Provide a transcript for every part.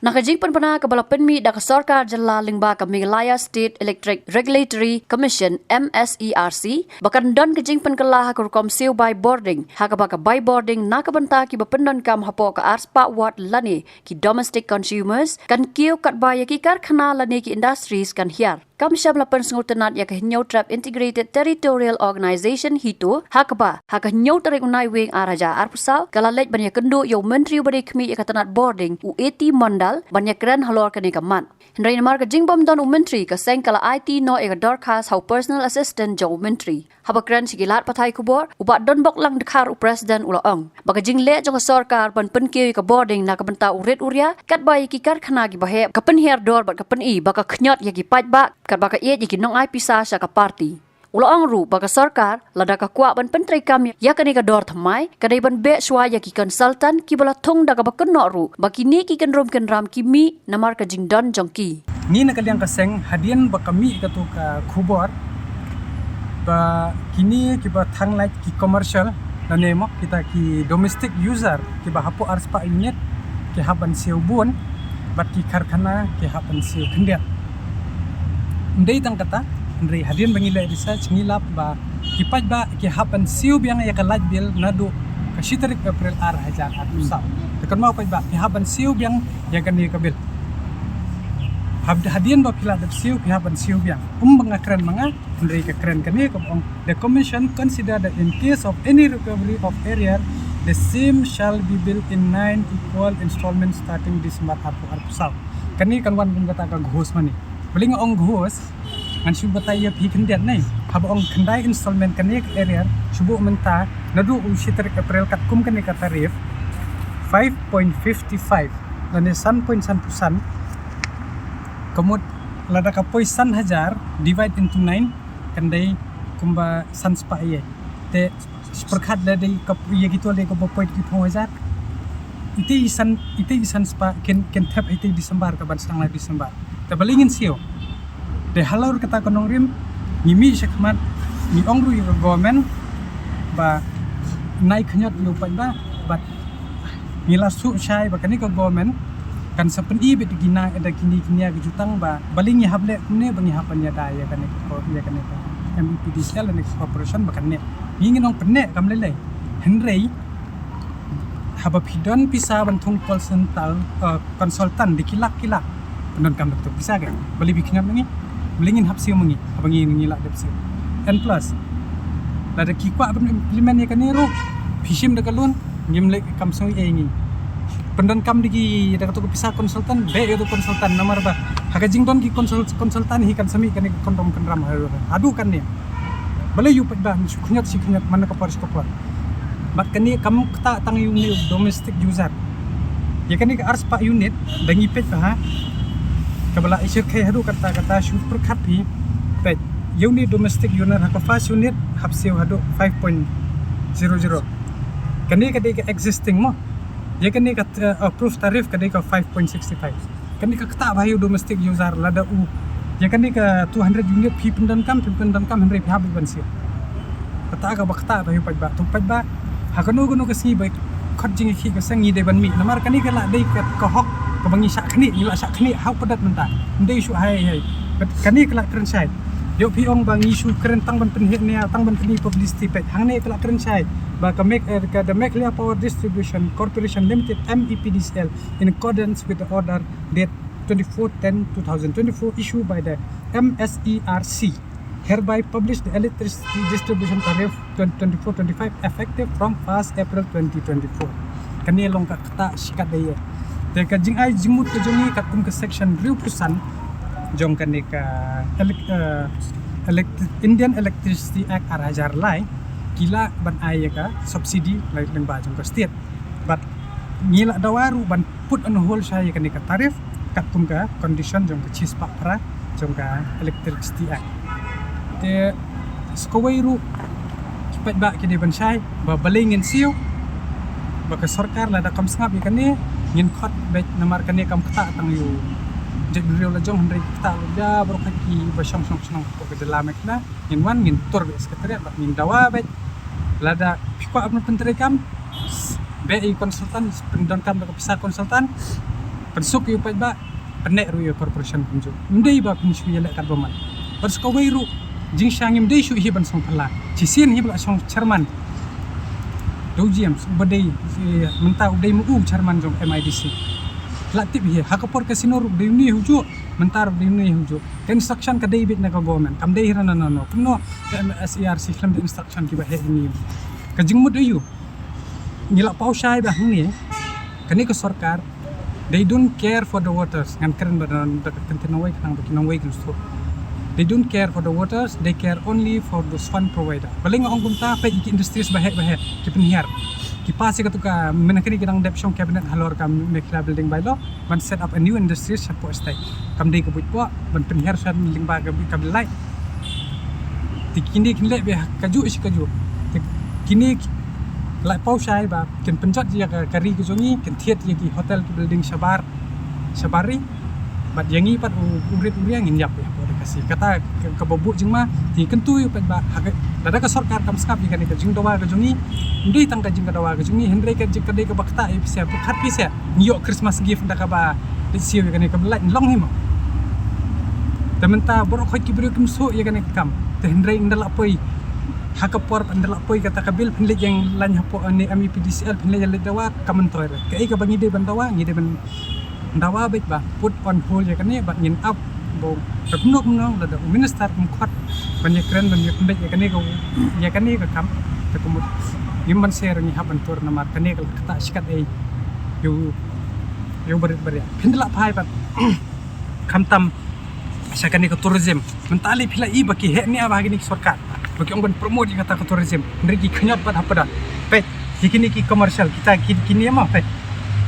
Nakajingpan pa na kabalapan da kasarkar jala lingba ka Meghalaya State Electric Regulatory Commission MSERC bakan don kajingpan kala hakurkom siu by boarding hakabaka by boarding nakabanta ki bapendon kam hapo ka arspa wat lani ki domestic consumers kan kiu kat baya ki karkhana lani ki industries kan hiar kam shablapan sengutanat ya kahinyo trap integrated territorial organization hito hakaba hakahinyo tarik unai wing araja arpusal kalalej banya kendo yo menteri bari kmi ya katanat boarding UAT mandal banyak keren halor kani kaman Henry namar ka jingbom don menteri ka seng kala IT no ega dorkas how personal assistant jo menteri haba keren sigilat patai kubor ubat don bok lang dekhar u president ulaong baka jingle jong sarkar ban penkiu ka boarding na ka benta uret uria kat bayi ki karkhana gi bahe ka penher dor bat ka peni baka khnyot ya gi paj ba kat baka ye gi nong ai pisa sa ka party Ulaang ru baka sarkar lada ka kwa ban pentri kam ya kani ka dor thamai kadai ban be shwa ya ki consultant ki bala thong da ka bakno ru baki ni ki kan rom kan ram ki mi namar ka jingdon jongki ni nakaliang ka seng hadian ba kami ka tu ka khubor ba kini ki ba thang like ki commercial na nemo kita ki domestic user ki ba hapo arspa unit ki haban siu bun bat ki karkhana ki haban siu khendia ndei tang kata Andrei hadian bangila research ngilap ba kipaj ba ki hapan siu biang ya kalaj bil nadu ka shitarik April ar hajar atusau tekan mau paj ba ki hapan siu biang ya kan ni kabil hadian ba pila dap siu ki hapan siu biang banga keren manga Andrei ka keren kan ni ka the commission consider that in case of any recovery of area the same shall be built in 9 equal installments starting December atusau kan ni kan wan kata ka ghos mani beling ong ghos an shuba taya phi khendian nai hab ong khendai installment kanek area shubu menta nadu ushiter April kat kum kanek tarif 5.55 dan 1.1% kemud lada ka poisan hajar divide into 9 kandai kumba sanspa ye te perkhat ladai ka ye gitu le ka point gitu hajar iti isan spa ken tap iti Desember ka ban sang Desember te balingin sio de halor kata konong rim ngimi sekmat ni ongru yo government ba nai khnyot yo pa ba bat ngila su shai ba kani ko government kan sapen i bet gina ada kini kinia jutang ba baling ya hable ne bangi hapan ya da ya kani ko ya kani ko MEPDCL ne corporation ba kani ngin ong penne kam lele Henry haba pidon pisa bantung konsultan dikilak penon kam doktor bisa kan bali bikinam ni belingin hap siu mengi abangi ngilak dep siu and plus lada kikwa ben implement ya kanero phishim da kalun ngimle kam song e ngi pendan kam digi da to pisah konsultan be itu konsultan nomor ba haga jingdon ki konsultan hi kan sami kan kondom kan ram adu kan ni bale yu pa ba sikhunyat mana ka paris kopar bat kan ni kam kata tang unit domestic user ya kan ni arspa unit dangi pet ha kabala isir kay hadu kata super kapi pet unit domestic unit haka fast unit hapsiu hadu 5.00 kani kadai ka existing mo ya kani ka approved tarif kadai ka 5.65 kani ka kata bayu domestic user lada u ya kani ka 200 unit pi pendan kam henry pi habi bansia kata ka bakta bayu pajba tu pajba hakano gono ka si baik khot jing ki ka sangi de ban mi namar kani ka la dei ka hok kabangi sak khni ila sak khni hau padat menta ndei su hai kani kelak keren sai yo pi ong bang isu keren tang ban penhit ne tang ban peni publicity page hang ne kelak keren sai ba ka make the Meghalaya Power Distribution Corporation Limited MEPDCL in accordance with the order date 24/10/2024 issued by the MSERC hereby publish the electricity distribution tariff 2024-25 effective from 1st April 2024 kani long ka kata sikat daya teka jing ai jimut ke jongi kat kum ke section 20% jong kan ka Indian Electricity Act arajar lai kila ban ai ka subsidi lai leng ba jong ka state but ngila dawaru ban put on hold saya kan ka tarif kat kum ka condition jong ka chispa pra jong ka Electricity Act te skowairu kipat ba kini ban sai ba balingin siu baka sarkar lada kam sngap ikan ni ngin khot bet namar kan kam kata tang yu jek beliau la jong hendrik kata ja bro kaki ba shong ko ke dalam na ngin tur be sekretariat ba ngin dawa bet lada pikwa apna penteri kam be konsultan pendon kam ka pisah konsultan Pensuk yu pat ba penek ru yu corporation punju. Ndai ba pensuk ya lek kat boman. Pas ka wei ru jing shang im dei shu hi ban song phala. Chi sien hi ba song chairman. Do James badai mentau dei mu chairman jong MIDC. Latip hi hakapor casino ru dei ni hujo mentar dei ni hujo. Instruction ka dei bit na ka government. Kam dei rana no. Kumno ka MSERC film de instruction ki ba he ni. Ka jing mu dei yu. Nila pau shai ba ni. Kani ka sarkar they don't care for the waters ngan keren badan kentinawai kanang bakinawai kan so. They don't care for the waters, they care only for the fund provider. Paling ang kumta pa iki industries bahe ki penhiar. Ki pasi ka tuka menakini kinang deputy cabinet halor kam mekla building by law ban set up a new industries sapo stay. Kam dei kabut po ban penhiar sa ling ba ka belai. Tikini kinle be kaju is kaju. Kini lai pau shai ba kin penjat ya kari ke jongi kin thiet ya ki hotel ki building sabari bat yangi pat urit uriang injap ya kasi kata kabobu jing ma ti kentu yu pat ba dada ka sarkar kam skap ni ka jing dawa ka jongi ndei tang ka jing ka dawa ka jongi hendrei ka jing ka dei ka bakta e pisia khat pisia nyo Christmas gift da ka ba disiu ka ni ka belai long himo tementa borok khoi ki bru kim so ya ka ni kam te hendrei ndala poi hakapor pandala poi kata kabil penlik yang lan hapo ani ami PDCL penlik yang dawa kamentoy ka ai ka bangi de bandawa ngi de ban dawa baik ba put on hold ya kan ni bat ngin up bo kumno la da minister khat banyak keren banyak pendek ya kan ni ka kam ta kumut gimban share ni haban tor na mar kan ni ka kata sikat ai yo berit pendela phai bat khamtam sakani ka tourism mentali phila I baki he ni aba gini sarkar bagi orang promote kata ke tourism mereka kenyot pat apa dah pet kini ki commercial kita kini mah pet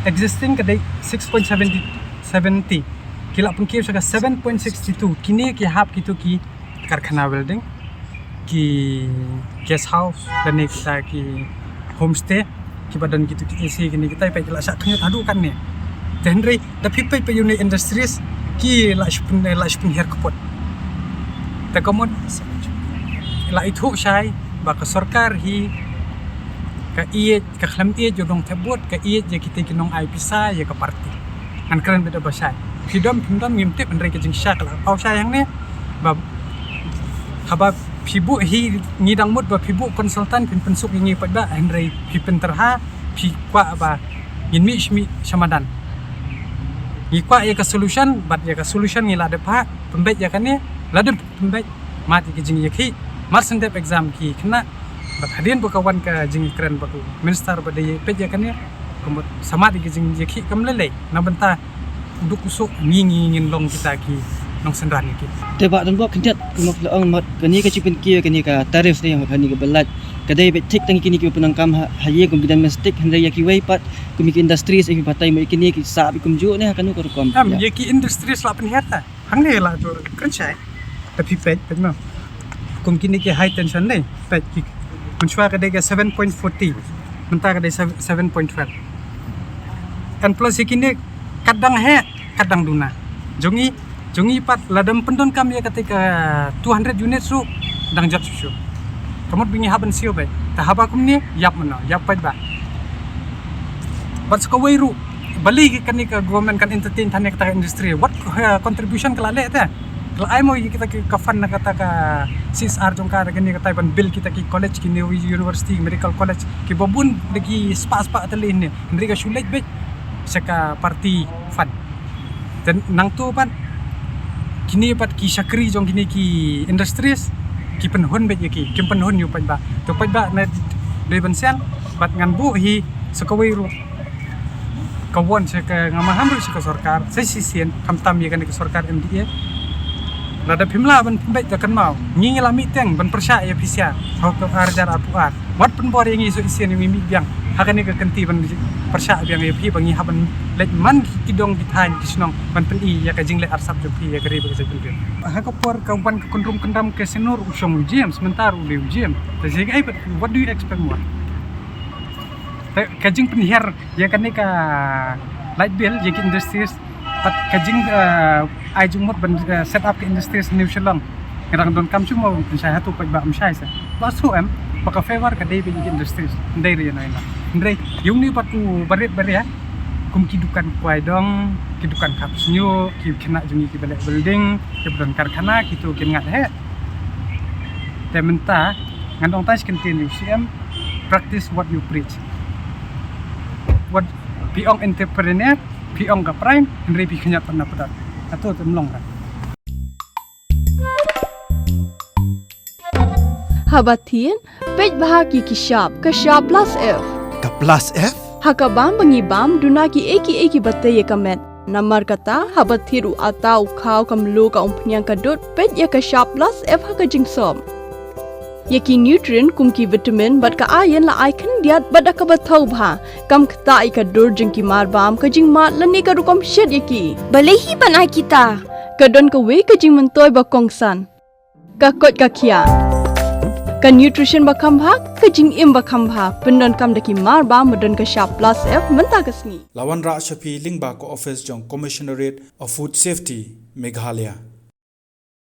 existing kadai 6.70 kila pun kira sudah 7.62 kini ki hap gitu ki karkhana building ki guest house dan ni kita ki homestay ki badan gitu ki isi kini kita pet kila sak kenyot adu kan ni tenri tapi pet unit industries ki la shpun her kapot ta komod la itu shai ba ka sarkar hi ka iye ka khlam iye jodong thebot ka iye je kita kinong ai pisa ya ka parti kan keren beda basai pindom ngimte andre ke jing syak la au shai yang ne ba haba phibu hi ngidang mut ba phibu konsultan pin pensuk ngi pada andre phi penterha phi kwa ba ngin mi samadan ngi kwa ya ka solution bat ya ka solution ngi la de pa pembet ya kan ne la de pembet mati ke jing yakhi Marsendep exam ki kena hadian bukawan ka jing keren baku minister badai peja kan ya komot sama di jing yaki kamlele na benta uduk usuk ngingin long kita ki nong sendran ki tebak dan buat kendat kumok laong mat kani ka cipin kia kani ka tarif ni yang kani ka belat kadai betik tangi kini ki penangkam haye kum bidan mestik hendai yaki wei pat kum ki industries e patai mai kini ki sa bi kum ju ne kanu ka kom yaki industries la penhata hang ne la to kerja tapi pet no kum kini ki high tension deh pet ki mencuat kadai ke 7.40 mentah kadai 7.12 kan plus kini kadang duna jongi pat ladam pendon kami ya ketika 200 unit su dang jat su kamot bingi haban sio bai ta haba kum ni yap pat ba bat skawai ru bali kan ni ka government kan entertain thane kata industry what contribution kala le ta kalau ai mau kita ke fund na kata ka CSR jong ka gani kata ban bill kita ki college ki new university medical college ki babun lagi spa atali ni ndri ka shulet be saka party fund dan nang tu pan kini pat ki sakri jong kini ki industries ki penhon be ki kim penhon yu pan ba to pan ba na de bansian bat ngan bu hi sakawai ru kawon saka ngamaham ru saka sarkar sai sisien kamtam ye kan ke sarkar MDA nada pimla ban pembet jakan mau ngingi lami teng ban persya ya pisia hok arjar apuar wat penbor yang isu isian yang mimi biang hakane ke kenti ban persya biang ya pi bangi haban let man kidong bitan kisnong ban peni ya ka jingle arsap jo pi ya kari ba ke pin hakapor kawan ke kundrum kendam ke senur usong museum sementara uli museum jadi ai what do you expect more ka jing penhiar ya kan ka light bill ya industries pat kajing ai jumot ban set up ke industries New Zealand ngarang don kam cuma saya tu pak ba amsai sa pasu baka favor ka dei bi industries ndai ri na ndai yung ni patu barit ya kum kidukan kuai dong, kidukan kapus nyu, ki kena jungi ki balik building, ki bukan karkhana kitu kin ngat he. Te menta ngandong tais continue UCM practice what you preach. What piong entrepreneur, piong ka prime, henry pi kenya pernah pedat. Atau temlong kan. Habatin, pej bahagi kishab, kashab plus F. Ka plus F? Hakabam bangibam dunaki eki batay kamet. Namar kata habatiru atau kau kamlu ka umpnyang kadut pej ya kashab plus F hakajing som. Yaki nutrient kumki vitamin bat ka ayan la icon diat bat ka batau bha. Kam kata ika dur jengki marbam kajing mat lani ka rukom shed yaki. Balehi banai kita. Kadon ka we kajing mentoy bakongsan. Kakot kakia. Ka nutrition bakam bha kajing im bakam bha pendon kam daki marba medon ka sharp plus F menta kasni. Lawan Ra Shafi Lingba ko office jong Commissionerate of Food Safety Meghalaya.